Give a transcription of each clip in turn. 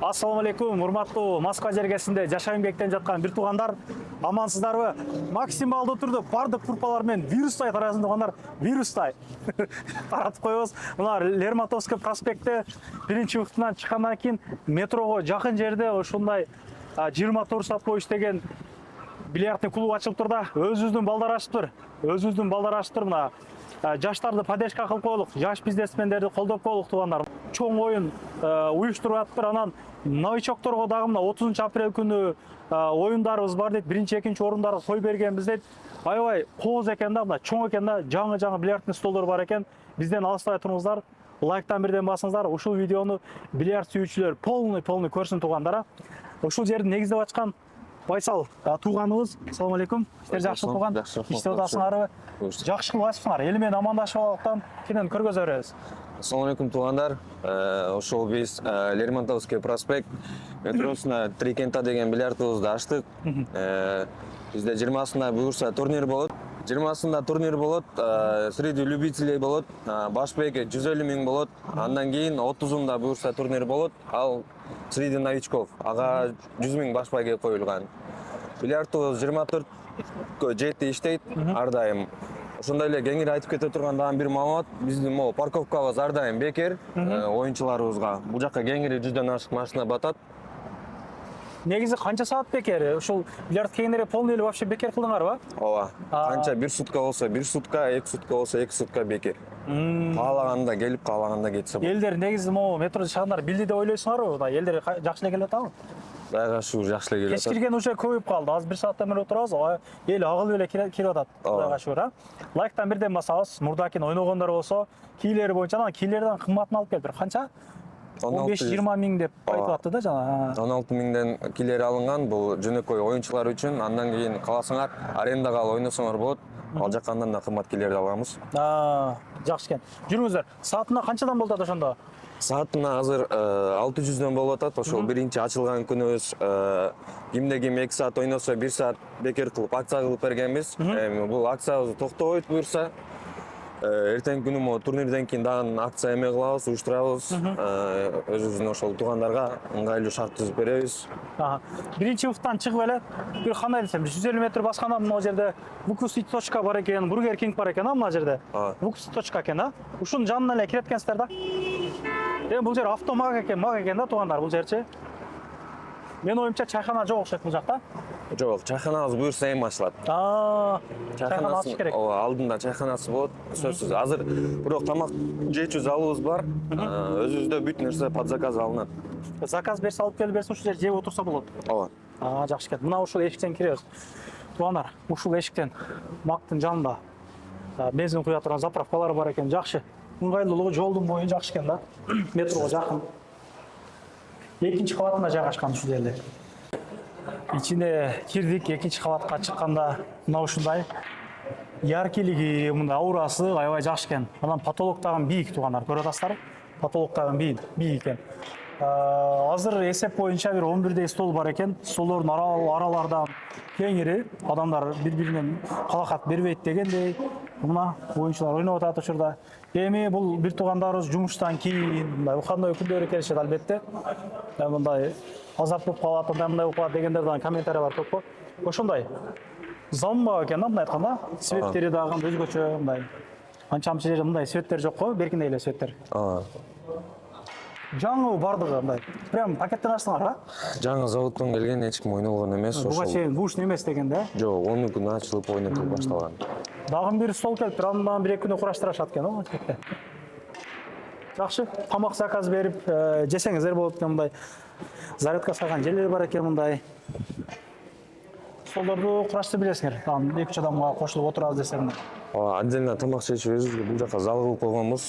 Ассаламу алейкум, урматтуу Москва жергесинде жашап эмгектенип жаткан бир туугандар, амансыздарбы? Максималдуу түрдө бардык турпалар менен вирустай тарасын туугандар, вирустай таратып коебуз. Мына Лермонтовский проспектте биринчи уктунан чыккандан кийин метрого жакын жерде ушундай 24 саат бою иштеген бильярдный клуб ачылып да. Өзүбүздүн балдар ачыптыр. Мына жаштарды поддержка кылып коелук, жаш бизнесмендерди колдоп коелук туугандар. Чоң оюн уюштуруп атыптыр. Анан новичокторго дагы мына 30 апрель күнү оюндарыбыз бар дейт. Биринчи, экинчи орундарды кой бергенбиз дейт. Аябай кооз экен да, мына чоң экен да, жаңы бильярдный столдор бар экен. Бизден алыстабай туруңуздар. Лайктан бирден басыңыздар. Ушул видеону бильярд сүйүүчүлөр полный көрсүн туугандар. Ушул жерди негиздеп ачкан Байсал тууганыбыз. Ассаламу алейкум. Иштер жакшы тууган. Иштеп атасыңарбы? Жакшы кылып ачыпсыңар. Эл менен амандашып алыптан кийин көргөзө беребиз. Ассаламу алейкум туугандар. Ошол биз Лермонтовский проспект метросуна Трикента деген бильярдыбызды ачтык. Бизде 20-сында буюрса турнир болот. 20-сында турнир болот, среди любителей болот, башбеки 150 000 болот. Андан кийин 30-ында буюрса турнир болот. Ал среди новичков ага 100 000 башбайге коюлган. Бильярдыбыз 24 жети иштейт ар дайым. Ошондой эле кеңири айтып кете турган дагы бир маалымат, биздин могу парковкабыз ар дайым бекер оюнчуларыбызга. Бул жакка кеңири 100дөн ашык машина батат. Негизи канча саат бекер? Ушул бильярд кеңири полный эле вообще бекер кылдыңарбы? Ооба. Канча 1 сутка болсо 1 сутка, 2 сутка болсо 2 сутка бекер. Каалаганда келип, каалаганда кетсе болот. Элдер негизи могу метродо чыгандар билди деп ойлойсуңарбы? Элдер жакшы эле келип атабы? Дайга шур жакшы эле келип атат. Кечкирген уже көбөйүп калды. Азыр 1 сааттан бери отурабыз, эл агыл эле кирип атат. Дайга шур, Лайктан бирден басабыз. Мурдакин ойногондор болсо, кийлери боюнча анан кийлерден кымбатын алып келиптир. Канча? 15-20 000 деп айтып атты да жана. 16 000ден килер алынган. Бул жөнөкөй оюнчулар үчүн. Андан кийин каласаңар арендага алып ойносоңор болот. Ал жаккандан да кымбат килерди алабыз. Жакшы экен. Жүрүңүздөр. Саатына канчадан болот ошондо? Саатына азыр 600дөн болуп атат. Ошол биринчи ачылган күнүбүз кимде ким 2 саат ойносо 1 саат бекер кылып акция кылып бергенбиз. Бул акциябыз токтобойт буюрса. Эртең күнү могу турнирден кийин дагы акция эме кылабыз, уюштурабыз. Өзүбүздүн ошол туугандарга ыңгайлуу шарт түзүп беребиз. Биринчи уфтан чыгып эле бир кандай десем 150 метр басканда мына жерде Вкус точка бар экен, Бургер Кинг бар экен, мына жерде. Вкус точка экен, Ушунун жанына эле кире эткенсиздер да. Бул жер автомаг экен, да туугандар, бул жерчи. Мен оюмча чайхана жок окшойт бул жакта. Жок, чайханабыз буюрса эми ачылат. Чайхана ачыш керек. Ооба, алдында чайханасы болот. Сөзсүз. Азыр бирок тамак жеүүчү залыбыз бар. Өзүбүздө бүт нерсе под заказ алынат. Заказ берсе алып келип берсе, ушул жер жеп отурса болот. Ооба. Жакшы экен. Мына ушул эшиктен киребиз. Туугандар, ушул эшиктен мактын жанында бензин куя турган заправкалар бар экен. Жакшы. Ыңгайлуулугу жолдун бою жакшы экен да. Метрого жакын. Экинчи кабатында жайгашкан ушул жерде. Ичине кирдик, экинчи кабатка чыкканда мына ушундай яркилиги, мындай аурасы аябай жакшы экен. Анан потолок дагы бийик туугандар, көрүп атасыздарбы? Потолок дагы бийик экен. Азыр эсеп боюнча бир 11 стол бар экен. Столдордун аралардан кеңири, адамдар бири-биринен калакат бербейт дегендей. Мына оюнчулар ойноп атат ушурда. Эми бул бир туугандарыбыз жумуштан кийин мындай укандай күндөрү келишет албетте. Мындай азап болуп калат, мындай болуп калат дегендерден комментарий бар көп. Ошондой. Замба экен да, мындай айтканда. Светтери дагы өзгөчө мындай. Анча-мынча жерде мындай светтер жок го, беркиндей эле светтер. Жаңы бардыгы мындай. Прям пакеттен ачтыңар, Жаңы заводтон келген, эч ким ойногон эмес. Буга чейин бушн эмес деген да? Жок, 10 күн ачылып ойнотуп башталган. Дагы бир стол келиптир, андан 1-2 күн кураштырышат экен, макетте. Жакшы, тамак заказ берип жесеңиздер болот экен мындай. Зарядка салган жерлер бар экен мындай. Столдорду кураштырып билесиңер. Там 2-3 адамга кошулуп отурабыз десеңер. Отдельно тамак чечип өзүбүздө бул жака зал кылып койгонбуз.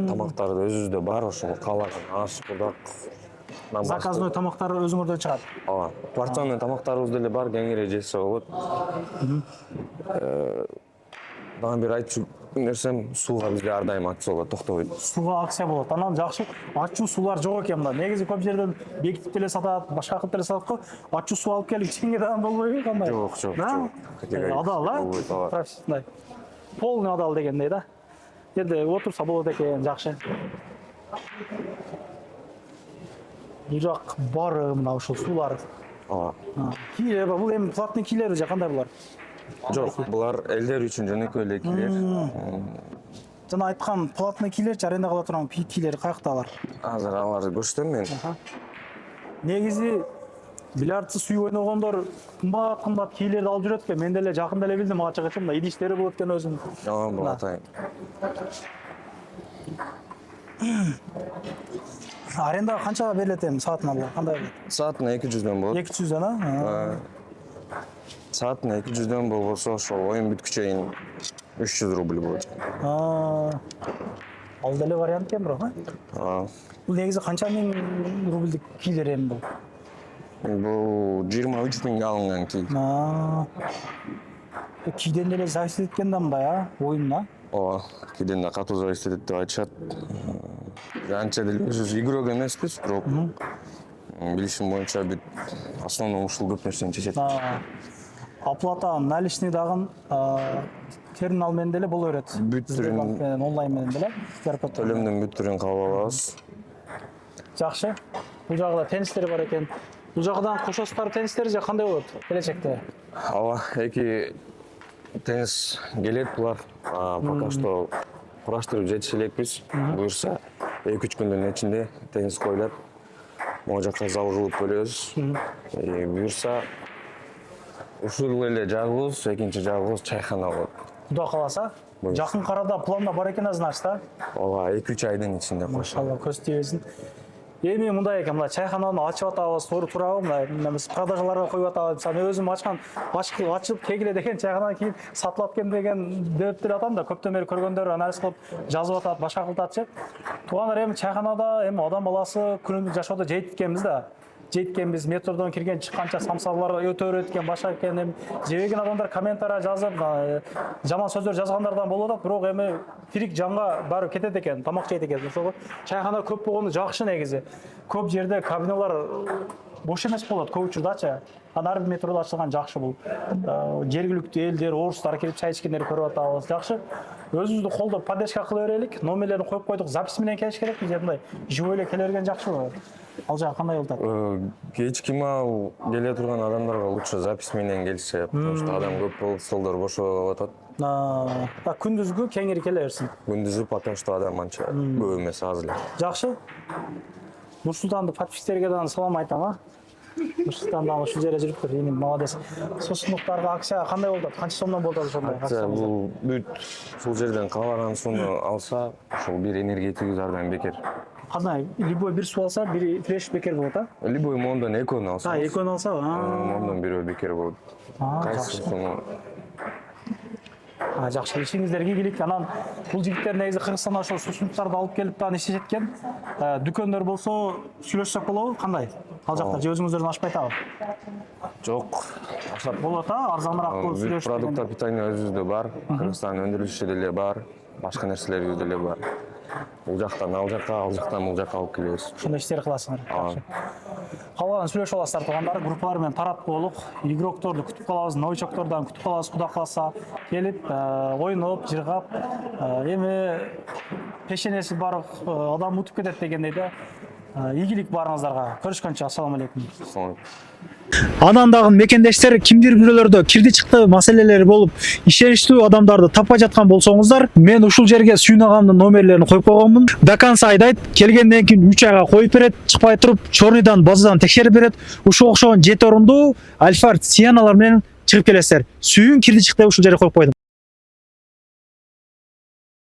Тамактарды өзүбүздө бар, ошол каалаган аш, кудак. Заказной тамактар өзүңөрдөн чыгат. Порционный тамактарыбыз деле бар, кеңири жесе болот. Дагы бир айтчу нерсем, сууга бизде ар дайым акция болот, токтобойт. Сууга акция болот. Анан жакшы, ачуу суулар жок экен мында. Негизи көп жерден бекитип деле сатат, башка кылып деле сатат го. Ачуу суу алып келип ичкенге дагы болбойбу кандай? Жок. Адал, профессионал. Полный адал дегендей да. Жерде отурса болот экен, жакшы. Бул жак бары мына ушул суулар. Ооба. Кийлер бар. Бул эми платный кийлер же кандай булар? Жок, булар элдер үчүн жөнөкөй эле кийлер. Жана айткан платный кийлерчи аренда кыла турган кийлер каякталар? Азыр аларды көрсөтөм мен. Негизи бильярдсыз сүйүп ойногондор кымбат кийлерди алып жүрөт экен. Мен деле жакында эле билдим, ачык айтсам, мына идиштери болот экен өзүнүн. Ооба, бул атайын. Аренда канчага берилет эми саатына бул? Кандай болот? Саатына 200дөн болот. 200дөн, а? Саатына 200дөн болбосо ошол оюн бүткүчө чейин 300 рубль болот. Ал деле вариант экен бирок, А Бул негизи канча миң рубльдик кийлер эми бул? бул 23 миңге алынган кий. Кийден деле зависит эткен да мындай, оюнна. Ооба, кийден да катуу зависит этет деп айтышат. Анча деле өзүбүз игрок эмеспиз, бирок билишим боюнча бүт основном ушул көп нерсени чечет. Оплата наличный дагы терминал менен деле боло берет. Бүт түрүн онлайн менен деле. төлөмдүн бүт түрүн кабыл алабыз. Жакшы. Бул жагда теннистер бар экен. Бул жагдан кошосуздар теннистер же кандай болот келечекте? Ооба, эки теннис келет булар. Пока что кураштырып жетише элекпиз. Буюрса 2-3 күндүн ичинде теннис коюлат. Могу жакка зал кылып бөлөбүз. Буюрса ушул эле жагыбыз, экинчи жагыбыз чайхана болот. Куда каласа? Жакын арада планда бар экен значит, да? Ооба, 2-3 айдын ичинде коюшат. Машалла, көз тийбесин. Эми мындай экен, мына чайхананы ачып атабыз, туурабы? Мына биз продажаларга коюп атабыз. Мен өзүм ачкан, ачылып кегиле деген чайхана кийин сатылат экен деген деп атам да, көптөн бери көргөндөр анализ кылып жазып атат, башка кылтатчы. Туугандар эми чайханада эми адам баласы күнүмдүк жашоодо жейткенбиз да. Жеткенбиз, метродон кирген чыкканча самсарлар өтө берет экен, башка экен. Эми жебеген адамдар комментарий жазып, жаман сөздөр жазгандардан болуп атат, бирок эми тирик жанга баары кетет экен, тамак жейт экен. Ошого чайхана көп болгону жакшы негизи. Көп жерде кабиналар бош эмес болот көп учурдачы. Ар бир метрода ачылган жакшы бул. Жергиликтүү элдер, орустар келип чай ичкендерди көрүп атабыз. Жакшы. Өзүбүздү колдоп поддержка кыла берелик. Номерлерин коюп койдук. Запись менен келиш керек же мындай живой эле келе берген жакшы болот. Ал жагы кандай болуп атат? Кечки маал келе турган адамдарга лучше запись менен келсе, потому что адам көп болуп столдор бошоп атат. Күндүзгү кеңири келе берсин. Күндүзү пока что адам анча көп эмес, аз эле. Жакшы. Нурсултандын подписчиктерге дагы салам айтам, Нурсултан дагы ушул жерде жүрүптүр, эми молодец. Сосундуктарга акча кандай болуп атат? Канча сомдон болуп атат ошондой акча? Бул бүт ушул жерден каалаган сууну алса, ошол бир энергетик зардан бекер. Кандай? Любой бир суу алса, бир фреш бекер болот, Любой мондон экөөнү алса. Экөөнү алса, мондон бирөө бекер болот. Кайсы жакшы. сууну? Жакшы, ишиңиздер ийгилик. Анан бул жигиттер негизи Кыргызстандан ошол сусундуктарды алып келип дагы иштешет экен. Дүкөндөр болсо сүйлөшсөк болобу? Кандай? Ал жакта же өзүңүздөрдөн ашпай атабы? Жок. Болот, арзаныраак болуп сүйлөшүп. Продукттар питания өзүбүздө бар. Кыргызстан өндүрүлүшү деле бар. Башка нерселерибиз деле бар. Бул жактан ал жакка, ал жактан бул жакка алып келебиз. Ошондой иштер кыласыңар. Калган сүйлөшүп аласыздар туугандар, группалар менен тарап болук. Игрокторду күтүп калабыз, новичоктордон күтүп калабыз, куда калса келип, ойноп, жыргап, эми пешенеси бар адам утуп кетет дегендей да. Ийгилик баарыңыздарга. Көрүшкөнчө, ассаламу алейкум. Анан дагы мекендештер кимдир бирөөлөрдө кирди чыкты маселелери болуп, ишеничтүү адамдарды таппай жаткан болсоңуздар, мен ушул жерге Сүйүн агамдын номерлерин коюп койгонмун. До конца айдайт, келгенден кийин 3 айга коюп берет, чыкпай туруп, чорныйдан, базадан текшерип берет. Ушул окшогон 7 орундуу Альфард Сиеналар менен чыгып келесиздер. Сүйүн кирди чыкты ушул жерге коюп койдум.